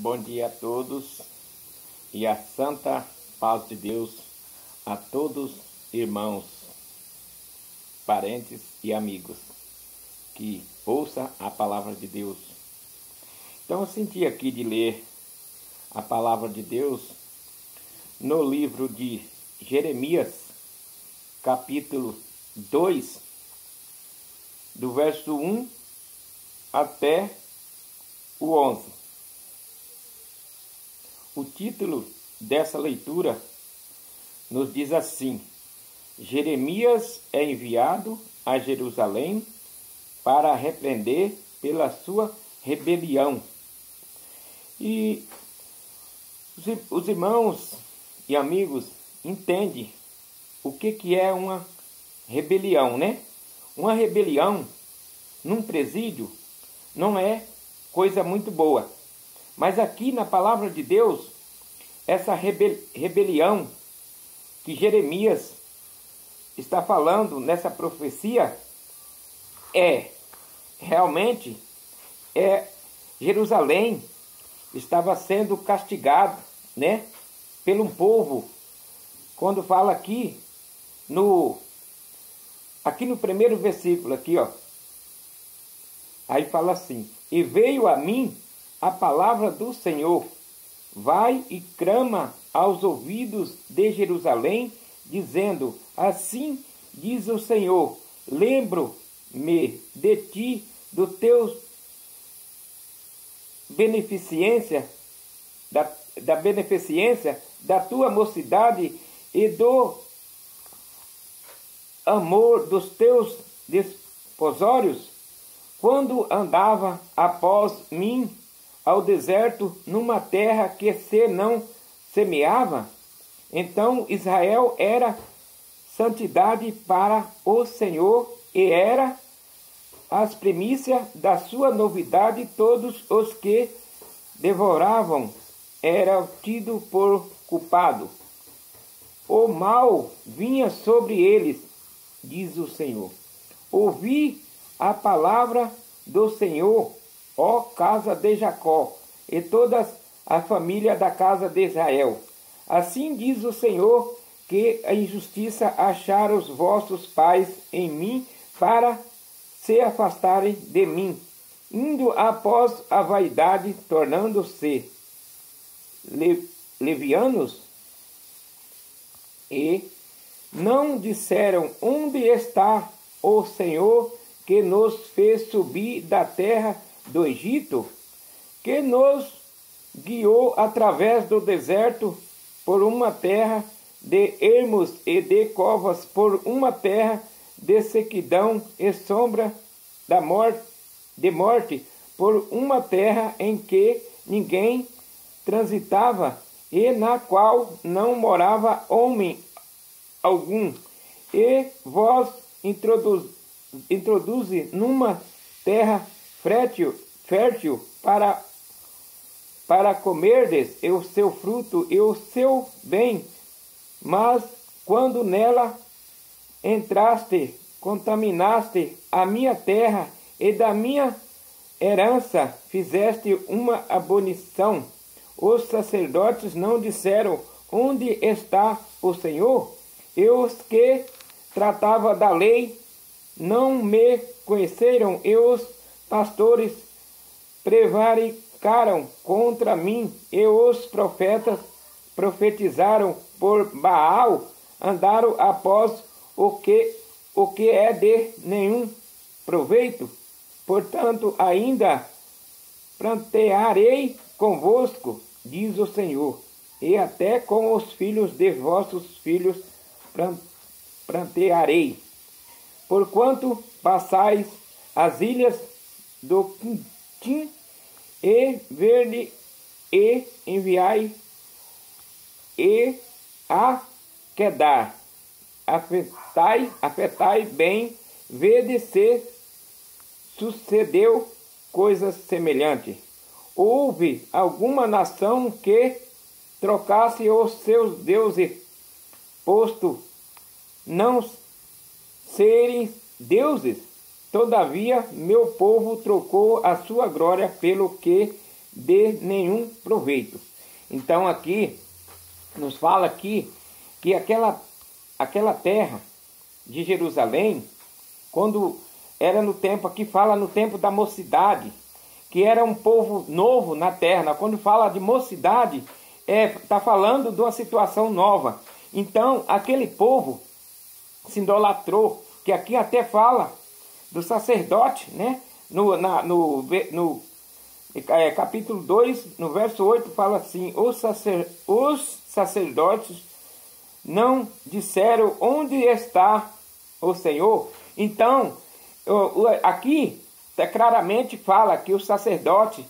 Bom dia a todos e a santa paz de Deus a todos, irmãos, parentes e amigos que ouça a palavra de Deus. Então eu senti aqui de ler a palavra de Deus no livro de Jeremias, capítulo 2, do verso 1 até o 11. O título dessa leitura nos diz assim: Jeremias é enviado a Jerusalém para repreender pela sua rebelião. E os irmãos e amigos entendem o que é uma rebelião, né? Uma rebelião num presídio não é coisa muito boa. Mas aqui na palavra de Deus, essa rebelião que Jeremias está falando nessa profecia realmente Jerusalém estava sendo castigado, né, pelo povo. Quando fala aqui no primeiro versículo aqui, ó, aí fala assim: e veio a mim a palavra do Senhor, vai e clama aos ouvidos de Jerusalém, dizendo: assim diz o Senhor, lembro-me de ti, do teu beneficência, da beneficência da tua mocidade e do amor dos teus desposórios, quando andava após mim ao deserto, numa terra que se não semeava. Então Israel era santidade para o Senhor, e era as primícias da sua novidade. Todos os que devoravam eram tidos por culpado. O mal vinha sobre eles, diz o Senhor. Ouvi a palavra do Senhor, ó casa de Jacó, e toda a família da casa de Israel. Assim diz o Senhor, que a injustiça acharam os vossos pais em mim, para se afastarem de mim, indo após a vaidade, tornando-se levianos, e não disseram: onde está o Senhor que nos fez subir da terra do Egito, que nos guiou através do deserto por uma terra de ermos e de covas, por uma terra de sequidão e sombra de morte, por uma terra em que ninguém transitava e na qual não morava homem algum. E vós introduze numa terra fértil para comerdes o seu fruto e o seu bem, mas quando nela entraste, contaminaste a minha terra, e da minha herança fizeste uma abominação. Os sacerdotes não disseram: onde está o Senhor? E os que tratava da lei não me conheceram, e os pastores prevaricaram contra mim, e os profetas profetizaram por Baal, andaram após o que é de nenhum proveito. Portanto, ainda plantearei convosco, diz o Senhor, e até com os filhos de vossos filhos plantearei. Porquanto passais as ilhas do Quintim e Verde, e enviai e a Quedar, afetai bem, vede se sucedeu coisas semelhantes. Houve alguma nação que trocasse os seus deuses, posto não serem deuses? Todavia, meu povo trocou a sua glória pelo que dê nenhum proveito. Então aqui nos fala aqui que aquela terra de Jerusalém, quando era no tempo, aqui fala no tempo da mocidade, que era um povo novo na terra. Quando fala de mocidade, está falando de uma situação nova. Então aquele povo se idolatrou, que aqui até fala do sacerdote, né? No capítulo 2, no verso 8, fala assim: os sacerdotes não disseram onde está o Senhor. Então, aqui claramente fala que os sacerdotes,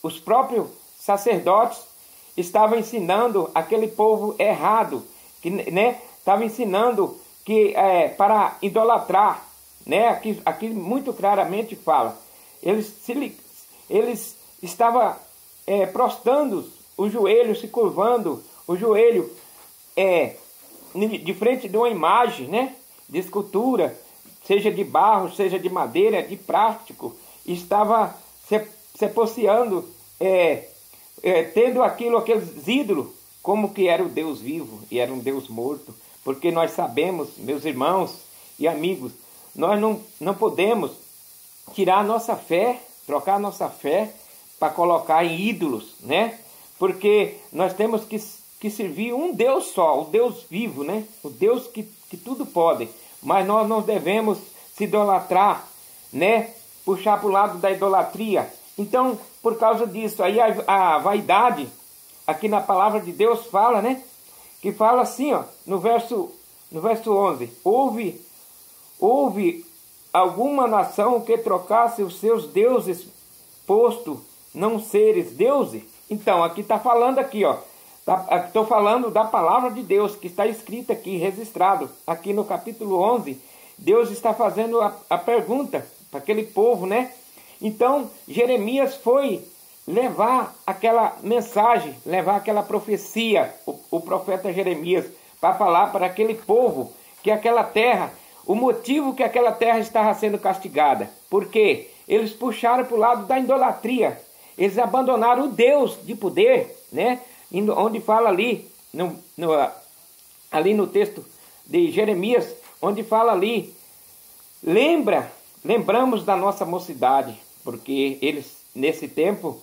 os próprios sacerdotes, estavam ensinando aquele povo errado, que, né, estavam ensinando que para idolatrar, né? Aqui muito claramente fala, eles estavam prostrando o joelho, se curvando o joelho de frente de uma imagem, né, de escultura, seja de barro, seja de madeira, de plástico. Estava se posseando, tendo aqueles ídolos, como que era o Deus vivo e era um Deus morto. Porque nós sabemos, meus irmãos e amigos, nós não podemos tirar a nossa fé, trocar a nossa fé para colocar em ídolos, né? Porque nós temos que servir um Deus só, o Deus vivo, né? O Deus que tudo pode. Mas nós não devemos se idolatrar, né? Puxar para o lado da idolatria. Então, por causa disso, aí a vaidade, aqui na palavra de Deus fala, né? Que fala assim, ó, no verso 11. Houve alguma nação que trocasse os seus deuses, posto não seres deuses? Então, aqui está falando aqui, ó. Estou falando da palavra de Deus, que está escrita aqui, registrado. Aqui no capítulo 11, Deus está fazendo a pergunta para aquele povo, né? Então, Jeremias foi levar aquela mensagem, levar aquela profecia, o profeta Jeremias, para falar para aquele povo que aquela terra, o motivo que aquela terra estava sendo castigada. Porque eles puxaram para o lado da idolatria. Eles abandonaram o Deus de poder, né? Onde fala ali, ali no texto de Jeremias, onde fala ali, lembramos da nossa mocidade, porque eles, nesse tempo,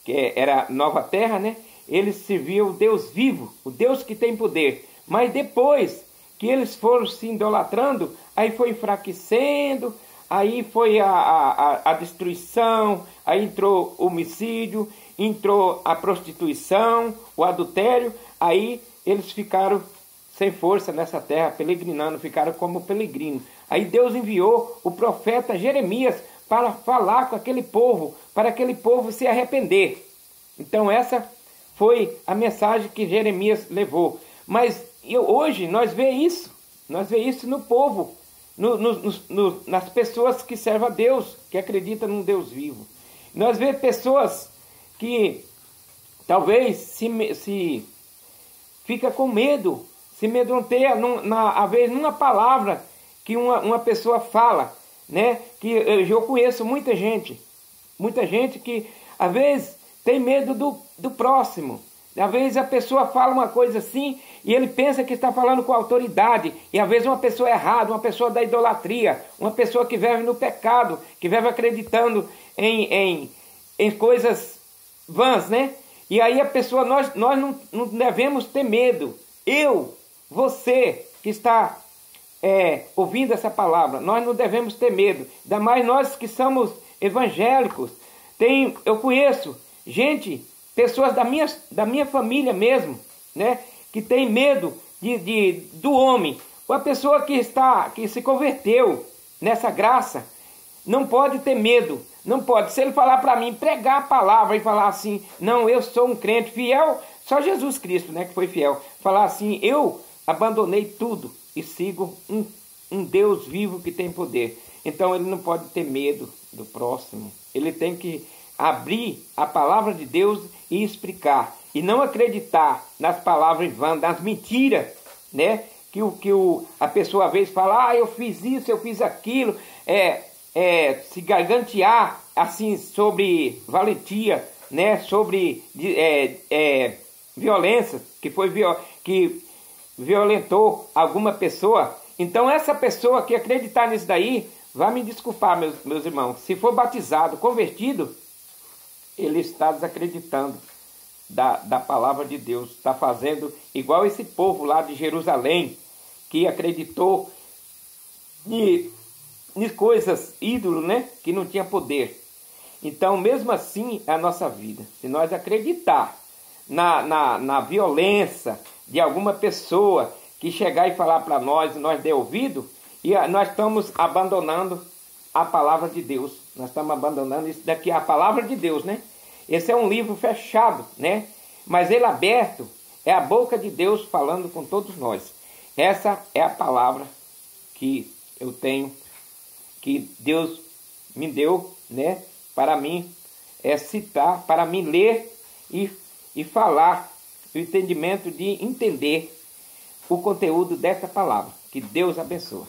que era nova terra, né? Eles serviam o Deus vivo, o Deus que tem poder. Mas depois que eles foram se idolatrando, aí foi enfraquecendo, aí foi a destruição, aí entrou o homicídio, entrou a prostituição, o adultério, aí eles ficaram sem força nessa terra, peregrinando, ficaram como peregrinos. Aí Deus enviou o profeta Jeremias para falar com aquele povo, para aquele povo se arrepender. Então essa foi a mensagem que Jeremias levou. Mas hoje nós vemos isso no povo, nas pessoas que servem a Deus, que acreditam num Deus vivo. Nós vemos pessoas que talvez se fica com medo, se medronteia às vezes numa palavra que uma pessoa fala, né? Que eu conheço muita gente que às vezes tem medo do próximo. Às vezes a pessoa fala uma coisa assim e ele pensa que está falando com autoridade. E às vezes uma pessoa errada, uma pessoa da idolatria, uma pessoa que vive no pecado, que vive acreditando em coisas vãs, né? E aí a pessoa, nós não devemos ter medo. Você que está ouvindo essa palavra, nós não devemos ter medo. Ainda mais nós que somos evangélicos. Eu conheço pessoas da minha família mesmo, né? Que tem medo do homem. Uma pessoa que se converteu nessa graça, não pode ter medo. Não pode. Se ele falar para mim, pregar a palavra e falar assim, não, eu sou um crente fiel, só Jesus Cristo, né, que foi fiel. Falar assim, eu abandonei tudo e sigo um Deus vivo que tem poder. Então ele não pode ter medo do próximo. Ele tem que abrir a palavra de Deus e explicar. E não acreditar nas palavras vãs, nas mentiras, né? Que a pessoa às vezes fala, eu fiz isso, eu fiz aquilo, se gargantear assim sobre valentia, né, sobre violência, que violentou alguma pessoa, então essa pessoa que acreditar nisso daí, vai me desculpar, meus irmãos, se for batizado, convertido, ele está desacreditando da palavra de Deus, está fazendo igual esse povo lá de Jerusalém, que acreditou em coisas, ídolos, né, que não tinha poder. Então, mesmo assim, é a nossa vida. Se nós acreditar na violência de alguma pessoa que chegar e falar para nós, e nós der ouvido, e nós estamos abandonando a palavra de Deus. Nós estamos abandonando isso daqui, a palavra de Deus, né? Esse é um livro fechado, né? Mas ele aberto é a boca de Deus falando com todos nós. Essa é a palavra que eu tenho, que Deus me deu, né? Para mim citar, para mim ler e falar, o entendimento de entender o conteúdo dessa palavra. Que Deus abençoe.